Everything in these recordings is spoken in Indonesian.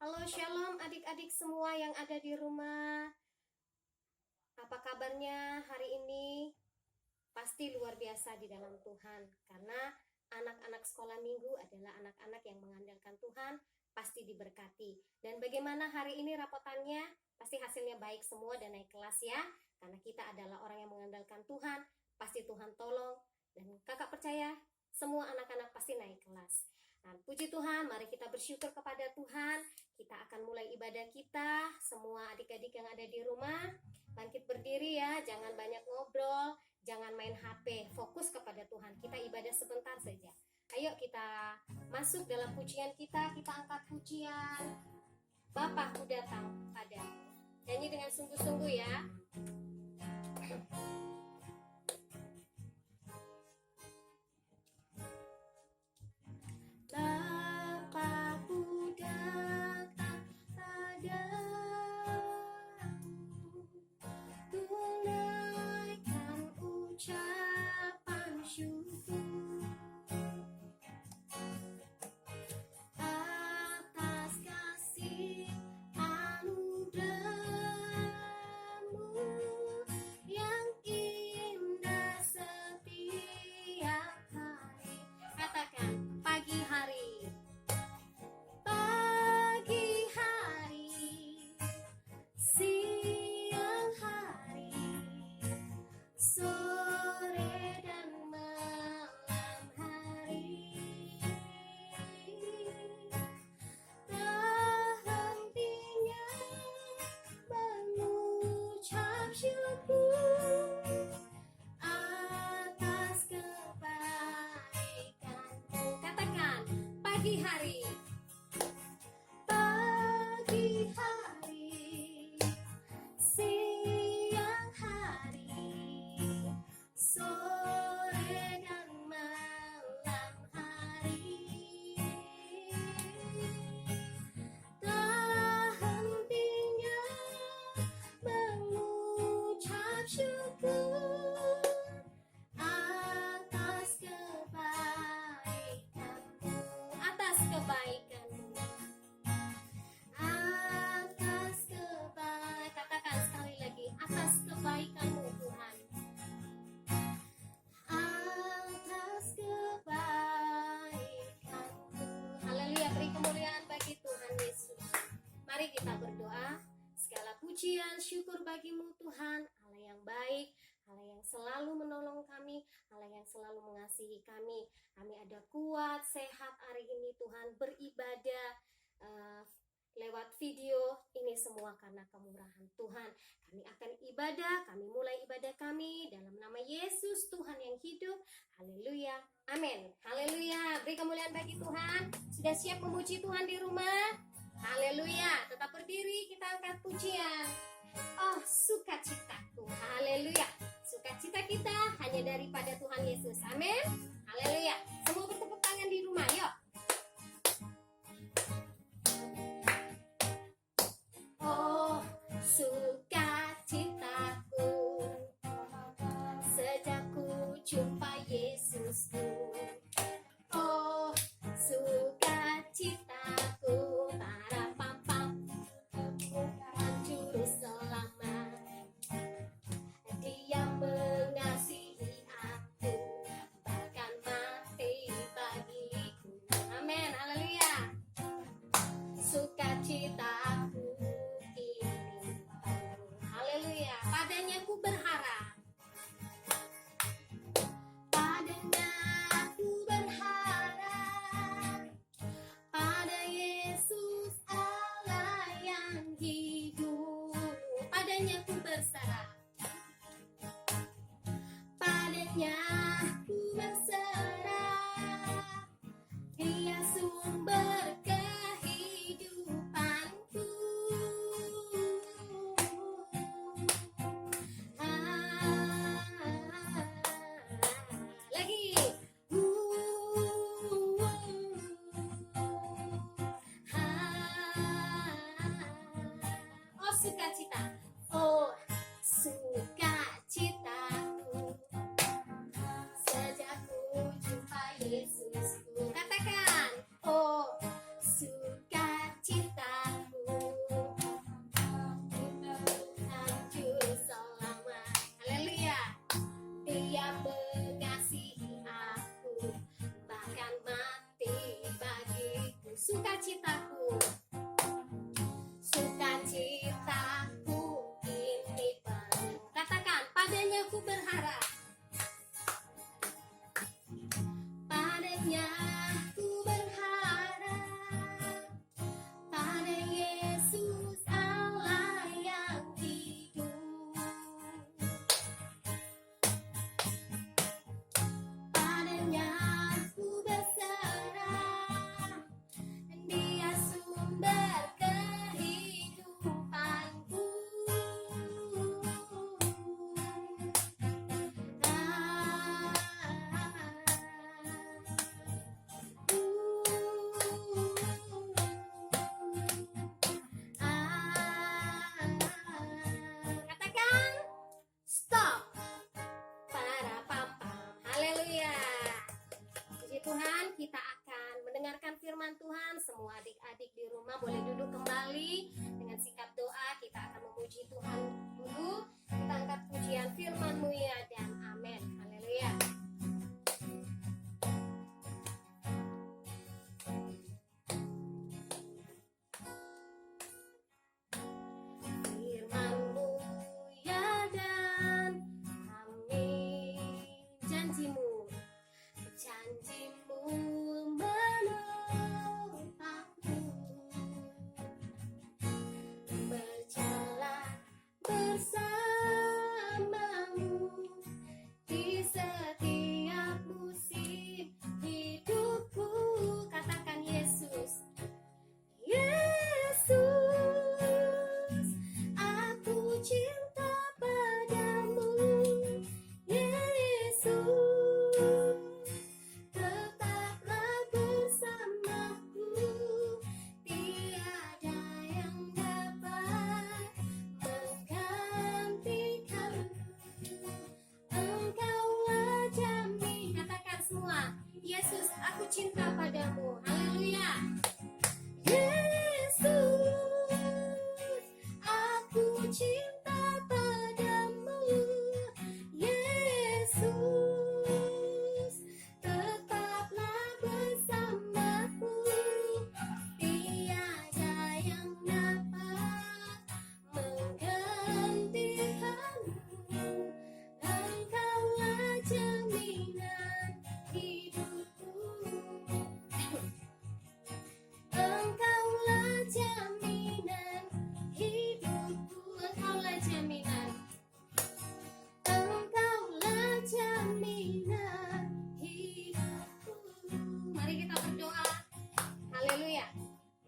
Halo Shalom adik-adik semua yang ada di rumah. Apa kabarnya hari ini? Pasti luar biasa di dalam Tuhan. Karena anak-anak sekolah minggu adalah anak-anak yang mengandalkan Tuhan, pasti diberkati. Dan bagaimana hari ini rapotannya? Pasti hasilnya baik semua dan naik kelas ya. Karena kita adalah orang yang mengandalkan Tuhan, pasti Tuhan tolong. Dan kakak percaya semua anak-anak pasti naik kelas. Nah, puji Tuhan, mari kita bersyukur kepada Tuhan. Kita akan mulai ibadah kita. Semua adik-adik yang ada di rumah, bangkit berdiri ya, jangan banyak ngobrol, jangan main HP, fokus kepada Tuhan. Kita ibadah sebentar saja. Ayo kita masuk dalam pujian kita angkat pujian. Bapa, ku datang padamu. Nyanyi dengan sungguh-sungguh ya. Bapakku datang padamu, tunaikan ucapan syukur atas kasih anugerahmu yang indah setiap hari. Katakan pagi hari, pagi hari, siang hari, sore dan malam hari, tak hentinya mengucap syukur atas kebaikanmu. Katakan pagi hari, pagi hari, siang hari, sore dan malam hari, tak hentinya mengucap syukur atas kebaikanmu, atas kebaikanmu, atas kebaikan. Katakan sekali lagi, atas kebaikanmu Tuhan, atas kebaikanmu. Haleluya, beri kemuliaan bagi Tuhan Yesus. Mari kita berdoa. Segala pujian, syukur bagimu Tuhan, Allah yang baik, Allah yang selalu menolong kami, Allah yang selalu mengasihi kami. Kami ada kuat, sehat hari ini Tuhan, beribadah lewat video, ini semua karena kemurahan Tuhan. Kami akan ibadah, kami mulai ibadah kami dalam nama Yesus Tuhan yang hidup. Haleluya, amin. Haleluya, beri kemuliaan bagi Tuhan. Sudah siap memuji Tuhan di rumah? Haleluya, tetap berdiri, kita angkat pujian. Oh, sukacitaku, haleluya. Sukacita kita hanya daripada Tuhan Yesus, amin. Haleluya, semua bertepuk tangan di rumah, yuk. Oh, sukacitaku sejak ku jumpa Yesusku. Oh, sukacitaku para pam-pam juru selamat. Dia mengasihi aku, bahkan mati bagiku. sukacitaku. Sukacitaku ini penuh. Katakan, padanya ku berharap. Padanya ku berharap. Pada Yesus Allah yang hidup. Padanya ku berserah. Dia sumber kehidupanku. Katakan stop. Para pam-pam. Haleluya. Puji Tuhan, kita akan mendengarkan firman Tuhan. Semua adik-adik di rumah boleh duduk kembali dengan sikap doa. Kita akan memuji Tuhan dulu. Kita angkat pujian firman-Mu ya, dan amin. Haleluya. Firman-Mu ya, dan amin. Janji-Mu menopangku, berjalan bersamamu di setiap musim hidupku. Katakan Yesus, Yesus, aku cinta padamu. Yesus, tetaplah bersamaku, tiada yang dapat menggantikanmu. Engkaulah jamin. Katakan semua, Yesus, aku cinta padamu. Haleluya. Yesus, aku cinta padamu. Yesus, tetaplah bersamaku, tiada yang dapat menggantikanmu. Engkaulah jaminan hidupku. Engkaulah jaminan hidupku. Engkaulah jaminan. Engkaulah jaminan hidupku. Mari kita berdoa. Haleluya.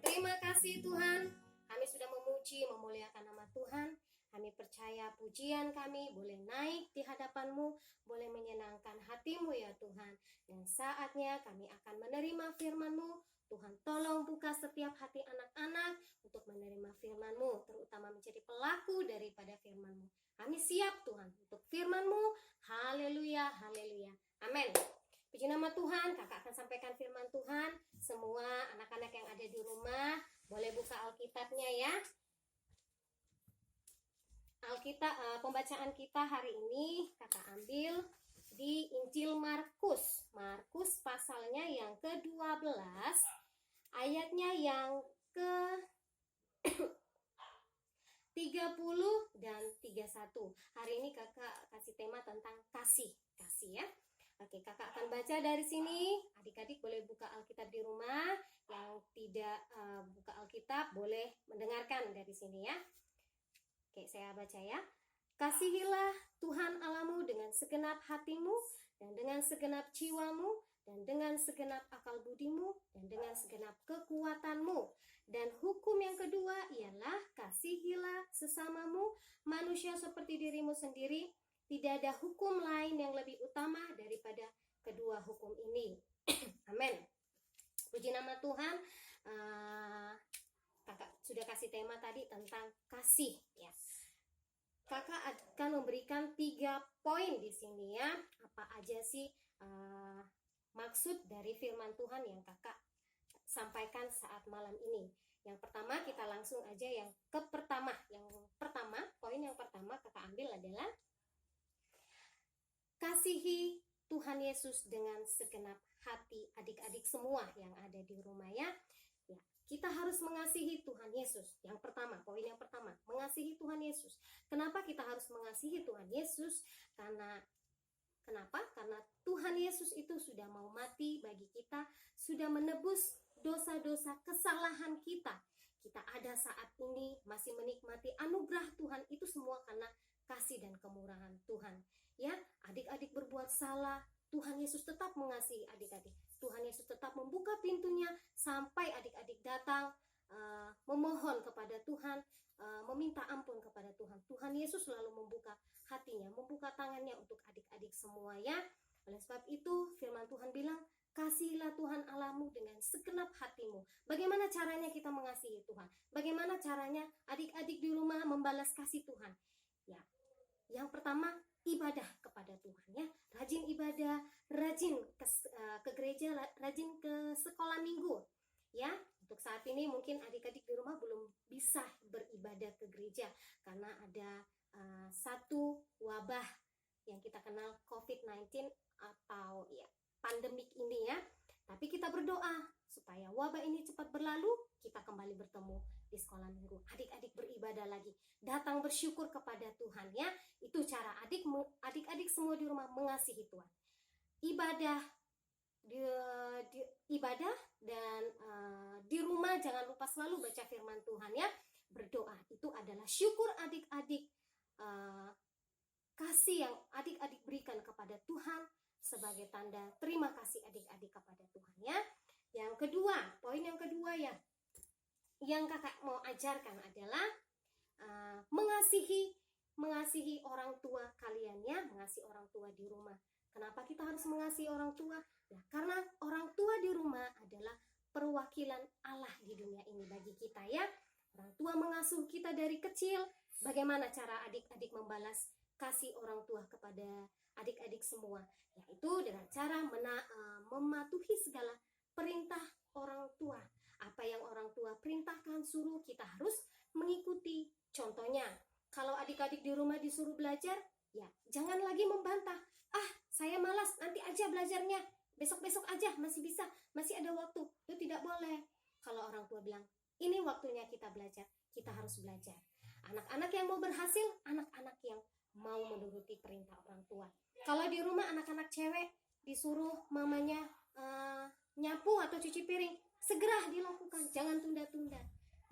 Terima kasih Tuhan. Kami sudah memuji, memuliakan nama Tuhan. Kami percaya pujian kami boleh naik di hadapan-Mu, boleh menyenangkan hati-Mu ya Tuhan. Dan saatnya kami akan menerima firman-Mu. Tuhan tolong buka setiap hati anak-anak untuk menerima firman-Mu, terutama menjadi pelaku daripada firman-Mu. Kami siap Tuhan untuk firman-Mu. Haleluya, haleluya. Amin. Puji nama Tuhan. Kakak akan sampaikan firman Tuhan. Semua anak-anak yang ada di rumah boleh buka Alkitabnya ya. Alkitab pembacaan kita hari ini kakak ambil di Injil Markus. Markus pasalnya yang ke-12, ayatnya yang ke-30 dan 31. Hari ini kakak kasih tema tentang kasih ya. Oke, kakak akan baca dari sini. Adik-adik boleh buka Alkitab di rumah. Yang tidak buka Alkitab boleh mendengarkan dari sini ya. Oke, saya baca ya. Kasihilah Tuhan Allahmu dengan segenap hatimu, dan dengan segenap jiwamu, dan dengan segenap akal budimu, dan dengan segenap kekuatanmu. Dan hukum yang kedua ialah kasihilah sesamamu manusia seperti dirimu sendiri. Tidak ada hukum lain yang lebih utama daripada kedua hukum ini. Amin. Puji nama Tuhan. Kakak sudah kasih tema tadi tentang kasih ya. Kakak akan memberikan 3 poin di sini ya. Apa aja sih maksud dari firman Tuhan yang kakak sampaikan saat malam ini. Yang pertama kita langsung aja yang pertama. Poin yang pertama kakak ambil adalah kasihi Tuhan Yesus dengan segenap hati. Adik-adik semua yang ada di rumah ya. Kita harus mengasihi Tuhan Yesus. Yang pertama, poin yang pertama, mengasihi Tuhan Yesus. Kenapa kita harus mengasihi Tuhan Yesus? Kenapa? Karena Tuhan Yesus itu sudah mau mati bagi kita, sudah menebus dosa-dosa kesalahan kita. Kita ada saat ini masih menikmati anugerah Tuhan, itu semua karena kasih dan kemurahan Tuhan. Ya, adik-adik berbuat salah, Tuhan Yesus tetap mengasihi adik-adik. Tuhan Yesus tetap membuka pintunya sampai adik-adik datang memohon kepada Tuhan, meminta ampun kepada Tuhan. Tuhan Yesus selalu membuka hatinya, membuka tangannya untuk adik-adik semua ya. Oleh sebab itu firman Tuhan bilang, kasihilah Tuhan Allahmu dengan segenap hatimu. Bagaimana caranya kita mengasihi Tuhan? Bagaimana caranya adik-adik di rumah membalas kasih Tuhan? Ya, yang pertama, ibadah kepada Tuhan ya, rajin ibadah, rajin ke gereja, rajin ke sekolah minggu ya. Untuk saat ini mungkin adik-adik di rumah belum bisa beribadah ke gereja karena ada satu wabah yang kita kenal COVID-19 atau ya pandemik ini ya. Tapi kita berdoa supaya wabah ini cepat berlalu, kita kembali bertemu di sekolah minggu. Adik-adik beribadah lagi, datang bersyukur kepada Tuhan ya. Itu cara adik-adik semua di rumah mengasihi Tuhan. Ibadah ibadah dan di rumah jangan lupa selalu baca firman Tuhan ya. Berdoa itu adalah syukur adik-adik, kasih yang adik-adik berikan kepada Tuhan sebagai tanda terima kasih adik-adik kepada Tuhan ya. Yang kedua, poin yang kedua ya, yang kakak mau ajarkan adalah mengasihi orang tua kalian ya, mengasihi orang tua di rumah. Kenapa kita harus mengasihi orang tua? Nah, karena orang tua di rumah adalah perwakilan Allah di dunia ini bagi kita ya. Orang tua mengasuh kita dari kecil. Bagaimana cara adik-adik membalas kasih orang tua kepada adik-adik semua? Yaitu dengan cara mematuhi segala perintah orang tua. Apa yang orang tua perintahkan, suruh, kita harus mengikuti. Contohnya, kalau adik-adik di rumah disuruh belajar, ya jangan lagi membantah. Saya malas, nanti aja belajarnya, besok-besok aja, masih bisa, masih ada waktu. Itu tidak boleh. Kalau orang tua bilang, ini waktunya kita belajar, kita harus belajar. Anak-anak yang mau berhasil, anak-anak yang mau menuruti perintah orang tua. Kalau di rumah anak-anak cewek disuruh mamanya nyapu atau cuci piring, segera dilakukan, jangan tunda-tunda.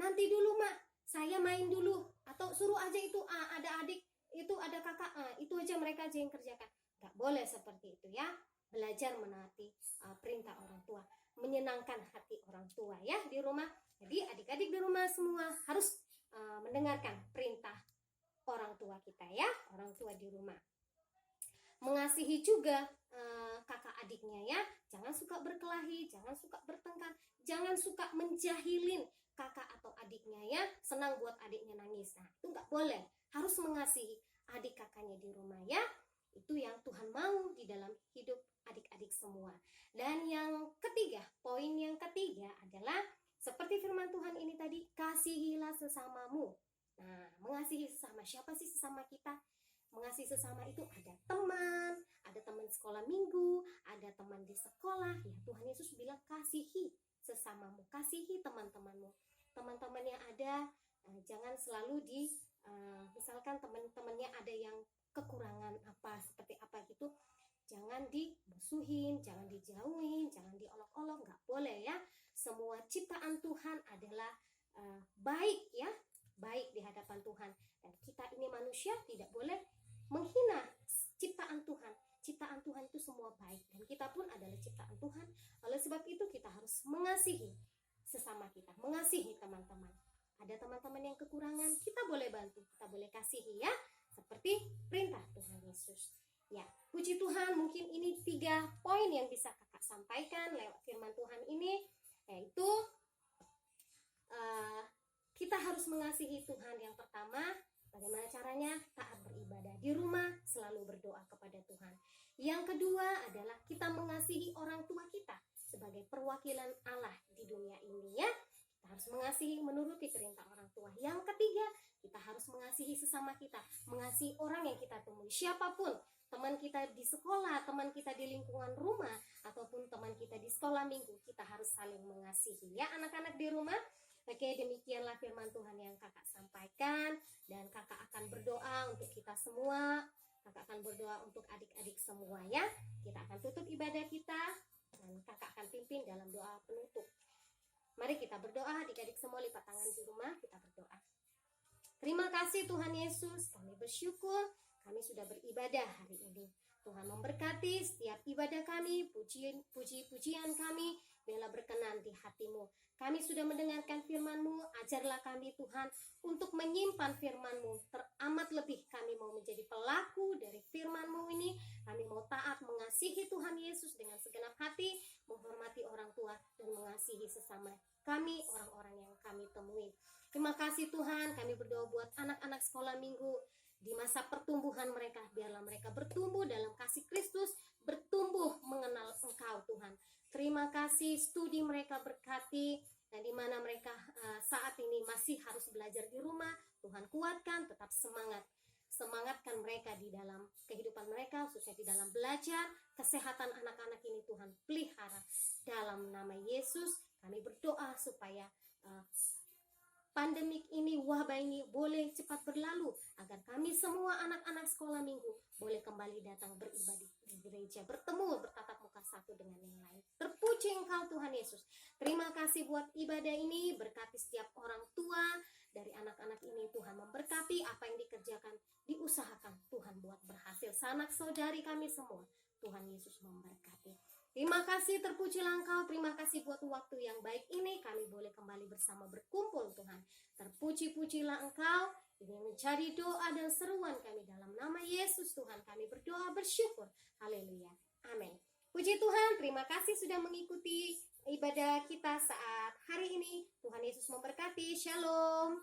Nanti dulu mak, saya main dulu, atau suruh aja itu ada adik, itu ada kakak, itu aja mereka aja yang kerjakan. Gak boleh seperti itu ya. Belajar menaati perintah orang tua, menyenangkan hati orang tua ya di rumah. Jadi adik-adik di rumah semua harus mendengarkan perintah orang tua kita ya, orang tua di rumah. Mengasihi juga kakak adiknya ya. Jangan suka berkelahi, jangan suka bertengkar, jangan suka menjahilin kakak atau adiknya ya. Senang buat adiknya nangis. Nah, itu nggak boleh. Harus mengasihi adik kakaknya di rumah ya. Itu yang Tuhan mau di dalam hidup adik-adik semua. Dan yang ketiga, poin yang ketiga adalah seperti firman Tuhan ini tadi, kasihilah sesamamu. Nah, mengasihi sesama, siapa sih sesama kita? Mengasihi sesama itu ada teman sekolah minggu, ada teman di sekolah. Ya, Tuhan Yesus bilang kasihi sesamamu, kasihi teman-temanmu. Teman-teman yang ada, jangan selalu misalkan teman-temannya ada yang kekurangan seperti apa gitu, jangan dimusuhin, jangan dijauhin, jangan diolok-olok, nggak boleh ya. Semua ciptaan Tuhan adalah baik ya, baik di hadapan Tuhan. Dan kita ini manusia tidak boleh menghina ciptaan Tuhan. Ciptaan Tuhan itu semua baik dan kita pun adalah ciptaan Tuhan. Oleh sebab itu kita harus mengasihi sesama kita, mengasihi teman-teman. Ada teman-teman yang kekurangan, kita boleh bantu, kita boleh kasihi ya. Seperti perintah Tuhan Yesus. Ya, puji Tuhan, mungkin ini 3 poin yang bisa kakak sampaikan lewat firman Tuhan ini, yaitu kita harus mengasihi Tuhan. Yang pertama, bagaimana caranya? Taat beribadah di rumah, selalu berdoa kepada Tuhan. Yang kedua adalah kita mengasihi orang tua kita sebagai perwakilan Allah di dunia ini ya. Kita harus mengasihi, menuruti perintah orang tua. Yang ketiga, kita harus mengasihi sesama kita, mengasihi orang yang kita temui, siapapun, teman kita di sekolah, teman kita di lingkungan rumah, ataupun teman kita di sekolah minggu, kita harus saling mengasihi. Ya anak-anak di rumah, oke, demikianlah firman Tuhan yang kakak sampaikan, dan kakak akan berdoa untuk kita semua. Kakak akan berdoa untuk adik-adik semua ya. Kita akan tutup ibadah kita, dan kakak akan pimpin dalam doa penutup. Mari kita berdoa, adik-adik semua, lipat tangan di rumah, kita berdoa. Terima kasih Tuhan Yesus, kami bersyukur kami sudah beribadah hari ini. Tuhan memberkati setiap ibadah kami, puji-pujian kami, biarlah berkenan di hati-Mu. Kami sudah mendengarkan firman-Mu, ajarlah kami Tuhan untuk menyimpan firman-Mu. Teramat lebih kami mau menjadi pelaku dari firman-Mu ini. Kami mau taat mengasihi Tuhan Yesus dengan segenap hati, menghormati orang tua, dan mengasihi sesama kami, orang-orang yang kami temui. Terima kasih Tuhan, kami berdoa buat anak-anak sekolah minggu. Di masa pertumbuhan mereka, biarlah mereka bertumbuh dalam kasih Kristus, bertumbuh mengenal Engkau Tuhan. Terima kasih, studi mereka berkati, dan di mana mereka saat ini masih harus belajar di rumah, Tuhan kuatkan, tetap semangat. Semangatkan mereka di dalam kehidupan mereka, khususnya di dalam belajar. Kesehatan anak-anak ini Tuhan pelihara. Dalam nama Yesus kami berdoa supaya pandemik ini, wabah ini boleh cepat berlalu, agar kami semua anak-anak sekolah minggu boleh kembali datang beribadah di gereja, bertemu, bertatap muka satu dengan yang lain. Terpuji Engkau Tuhan Yesus. Terima kasih buat ibadah ini, berkati setiap orang tua dari anak-anak ini. Tuhan memberkati apa yang dikerjakan, diusahakan, Tuhan buat berhasil. Sanak saudari kami semua, Tuhan Yesus memberkati. Terima kasih, terpujilah Engkau. Terima kasih buat waktu yang baik ini. Kami boleh kembali bersama berkumpul Tuhan. Terpuji-pujilah Engkau. Ini menjadi doa dan seruan kami dalam nama Yesus Tuhan. Kami berdoa bersyukur. Haleluya. Amin. Puji Tuhan, terima kasih sudah mengikuti ibadah kita saat hari ini. Tuhan Yesus memberkati. Shalom.